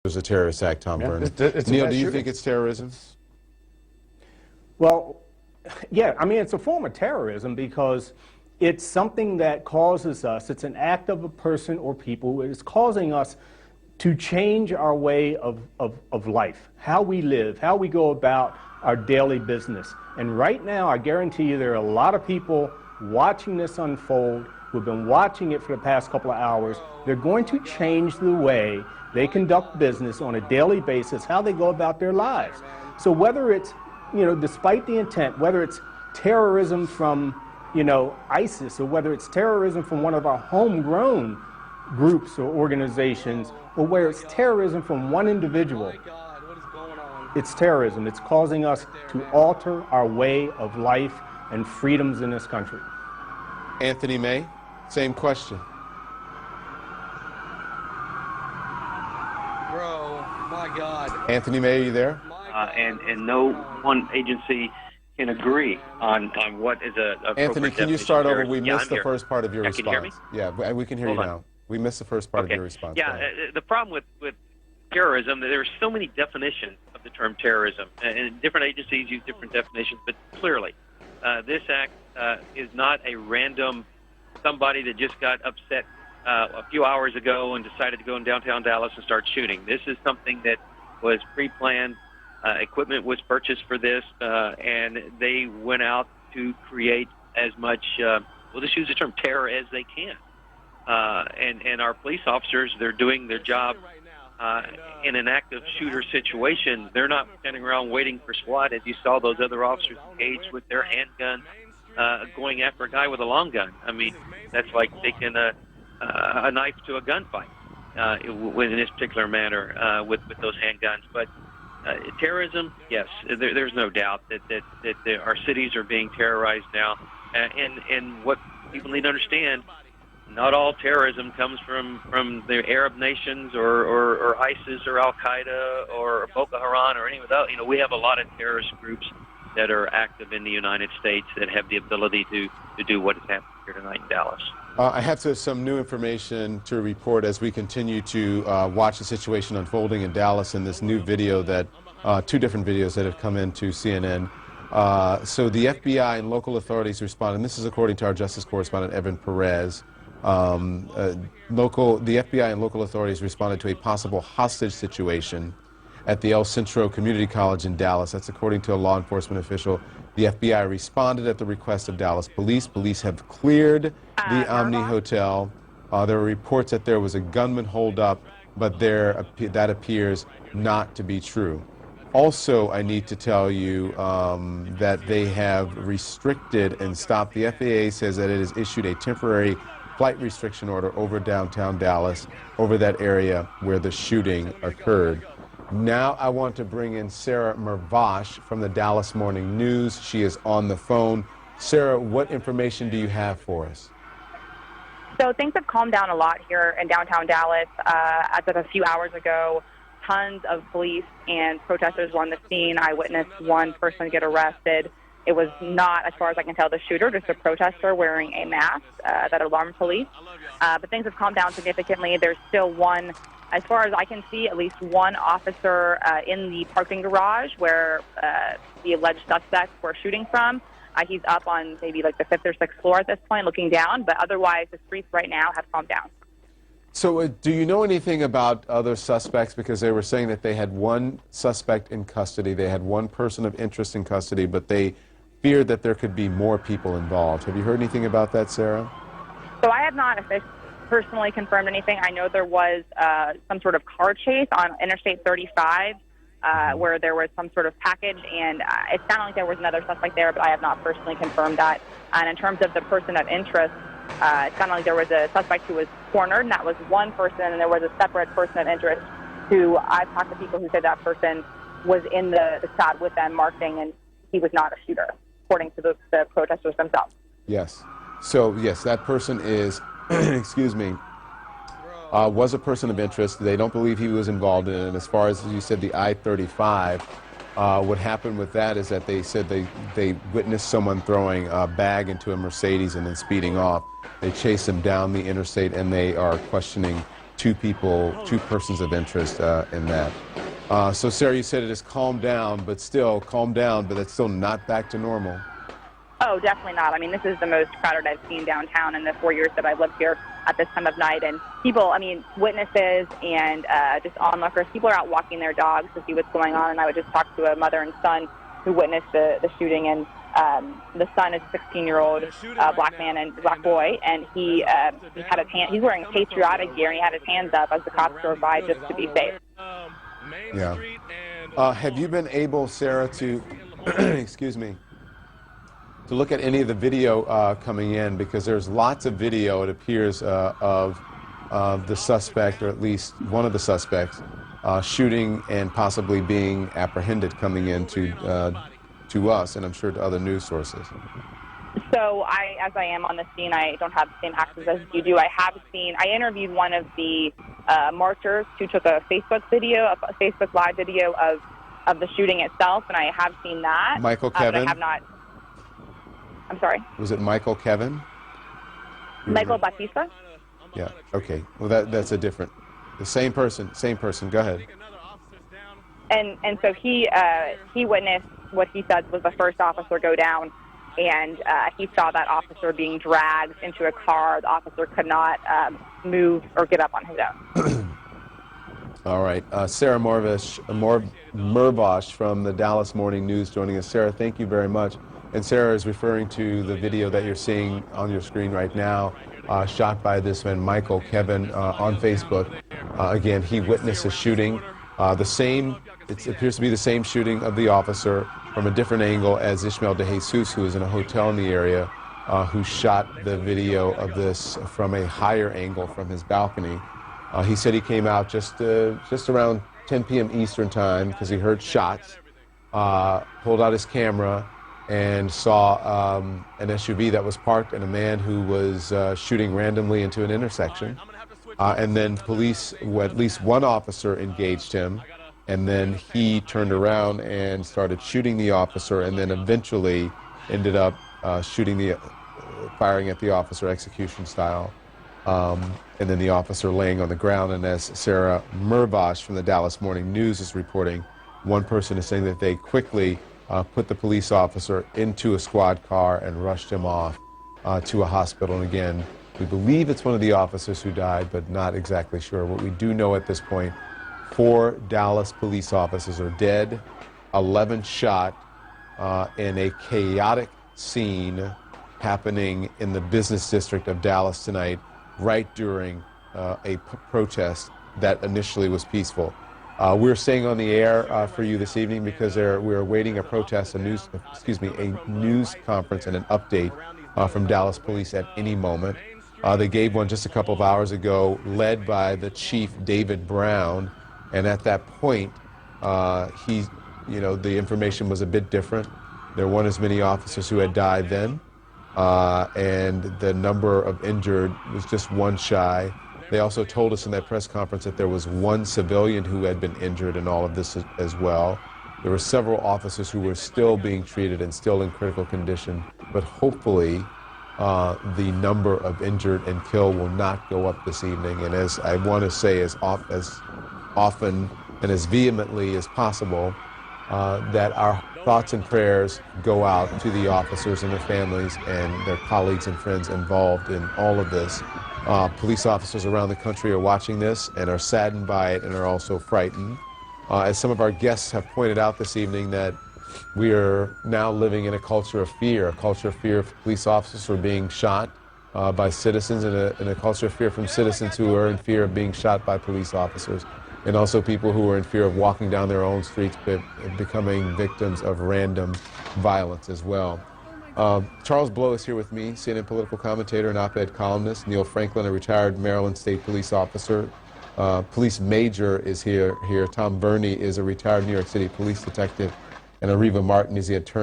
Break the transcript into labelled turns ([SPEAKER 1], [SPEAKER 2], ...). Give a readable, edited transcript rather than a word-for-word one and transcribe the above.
[SPEAKER 1] was a terrorist act, Tom Vernon.
[SPEAKER 2] It's
[SPEAKER 1] Neil, do you think it's terrorism?
[SPEAKER 3] Well, yeah, I mean, it's a form of terrorism because it's something that causes us, it's an act of a person or people, it's causing us to change our way of life, how we live, how we go about our daily business. And right now, I guarantee you there are a lot of people watching this unfold who've been watching it for the past couple of hours. They're going to change the way they conduct business on a daily basis, how they go about their lives. So whether it's, despite the intent, whether it's terrorism from, ISIS, or whether it's terrorism from one of our homegrown groups or organizations, or where it's terrorism from one individual, it's terrorism. It's causing us to alter our way of life and freedoms in this country.
[SPEAKER 1] Anthony May, same question.
[SPEAKER 4] Bro, my God.
[SPEAKER 1] Anthony May, are you there?
[SPEAKER 5] And no one agency can agree on what is a
[SPEAKER 1] Anthony, can you start over? We missed the
[SPEAKER 5] here.
[SPEAKER 1] first part of your response.
[SPEAKER 5] Can you hear me?
[SPEAKER 1] Yeah, we can hear you now. We missed the first part of your response.
[SPEAKER 5] Yeah, the problem with terrorism, there's so many definitions of the term terrorism, and different agencies use different definitions, but clearly this act is not a random somebody that just got upset a few hours ago and decided to go in downtown Dallas and start shooting. This is something that was pre-planned. Equipment was purchased for this, and they went out to create as much, we'll just use the term terror, as they can. And our police officers, they're doing their job in an active shooter situation. They're not standing around waiting for SWAT, as you saw those other officers engaged with their handguns, going after a guy with a long gun. I mean, that's like taking a knife to a gunfight in this particular manner with those handguns. But terrorism, yes, there's no doubt that our cities are being terrorized now. And what people need to understand, not all terrorism comes from the Arab nations or ISIS or Al-Qaeda or Boko Haram or any of those. We have a lot of terrorist groups that are active in the United States that have the ability to do what is happening here tonight in Dallas.
[SPEAKER 1] I have some new information to report as we continue to watch the situation unfolding in Dallas in this new video that, two different videos that have come into CNN. So the FBI and local authorities responded, and this is according to our justice correspondent, Evan Perez. The FBI and local authorities responded to a possible hostage situation at the El Centro Community College in Dallas. That's according to a law enforcement official. The FBI responded at the request of Dallas police. Police have cleared the Omni Hotel. There are reports that there was a gunman holdup, but that appears not to be true. Also, I need to tell you that they have restricted and stopped. The FAA says that it has issued a temporary flight restriction order over downtown Dallas, over that area where the shooting occurred. Now I want to bring in Sarah Mervash from the Dallas Morning News. She is on the phone. Sarah, what information do you have for us?
[SPEAKER 6] So things have calmed down a lot here in downtown Dallas. As of a few hours ago, tons of police and protesters were on the scene. I witnessed one person get arrested. It was not, as far as I can tell, the shooter, just a protester wearing a mask that alarmed police. But things have calmed down significantly. There's still one, as far as I can see, at least one officer in the parking garage where the alleged suspects were shooting from. He's up on maybe like the 5th or 6th floor at this point looking down, but otherwise the streets right now have calmed down.
[SPEAKER 1] So do you know anything about other suspects? Because they were saying that they had one suspect in custody, they had one person of interest in custody, but they feared that there could be more people involved. Have you heard anything about that, Sarah?
[SPEAKER 6] So I have not personally confirmed anything. I know there was some sort of car chase on Interstate 35 where there was some sort of package, and it sounded like there was another suspect there, but I have not personally confirmed that. And in terms of the person of interest, it sounded like there was a suspect who was cornered, and that was one person, and there was a separate person of interest who I've talked to people who said that person was in the shot with them marching, and he was not a shooter, according to the protesters themselves.
[SPEAKER 1] Yes. So, yes, that person is, excuse me, was a person of interest. They don't believe he was involved in it. And as far as you said, the I-35, what happened with that is that they said they witnessed someone throwing a bag into a Mercedes and then speeding off. They chased him down the interstate, and they are questioning two persons of interest in that. So Sarah, you said it has calmed down, but that's still not back to normal.
[SPEAKER 6] Oh, definitely not. I mean, this is the most crowded I've seen downtown in the 4 years that I've lived here at this time of night. And people, I mean, witnesses and just onlookers, people are out walking their dogs to see what's going on. And I would just talk to a mother and son who witnessed the shooting. And the son is a 16-year-old black man and black boy. And he had his hand, he's wearing patriotic gear, and he had his hands up as the cops drove by just to be safe.
[SPEAKER 1] Yeah. Have you been able, Sarah, to, excuse me, to look at any of the video coming in, because there's lots of video, it appears, of the suspect, or at least one of the suspects, shooting and possibly being apprehended coming in to us, and I'm sure to other news sources.
[SPEAKER 6] So as I am on the scene, I don't have the same access as you do. I interviewed one of the marchers who took a Facebook Live video of the shooting itself, and I have seen that.
[SPEAKER 1] Michael Kevin?
[SPEAKER 6] But I have not. I'm sorry?
[SPEAKER 1] Was it Michael Kevin?
[SPEAKER 6] Michael Batista?
[SPEAKER 1] Yeah, okay. Well, that's a different, the same person. Go ahead.
[SPEAKER 6] And so he witnessed what he said was the first officer go down, and he saw that officer being dragged into a car. The officer could not move or get up on his own.
[SPEAKER 1] All right. Sarah Mervosh from the Dallas Morning News joining us. Sarah, thank you very much. And Sarah is referring to the video that you're seeing on your screen right now, shot by this man, Michael Kevin, on Facebook. Again, he witnessed a shooting. It appears to be the same shooting of the officer from a different angle as Ishmael De Jesus, who is in a hotel in the area, who shot the video of this from a higher angle from his balcony. He said he came out just around 10 p.m. Eastern time because he heard shots, pulled out his camera, and saw an SUV that was parked and a man who was shooting randomly into an intersection. And then police, at least one officer, engaged him, and then he turned around and started shooting the officer, and then eventually ended up firing at the officer execution style. And then the officer laying on the ground. And as Sarah Mervosh from the Dallas Morning News is reporting, one person is saying that they quickly put the police officer into a squad car and rushed him off to a hospital. And again, we believe it's one of the officers who died, but not exactly sure. What we do know at this point, 4 Dallas police officers are dead, 11 shot in a chaotic scene happening in the business district of Dallas tonight, right during a protest that initially was peaceful. We're staying on the air for you this evening because we're awaiting a news conference and an update from Dallas police at any moment. They gave one just a couple of hours ago, led by the chief, David Brown, and at that point, the information was a bit different. There weren't as many officers who had died then, and the number of injured was just one shy. They also told us in that press conference that there was one civilian who had been injured in all of this as well. There were several officers who were still being treated and still in critical condition, but hopefully the number of injured and killed will not go up this evening. And as I want to say as often and as vehemently as possible, that our thoughts and prayers go out to the officers and their families and their colleagues and friends involved in all of this. Police officers around the country are watching this and are saddened by it and are also frightened. As some of our guests have pointed out this evening, that we are now living in a culture of fear of police officers who are being shot by citizens, and a culture of fear from citizens who are in fear of being shot by police officers, and also people who are in fear of walking down their own streets, becoming victims of random violence as well. Charles Blow is here with me, CNN political commentator and op-ed columnist. Neil Franklin, a retired Maryland State police officer. Police Major is here. Tom Burney is a retired New York City police detective. And Ariva Martin is the attorney.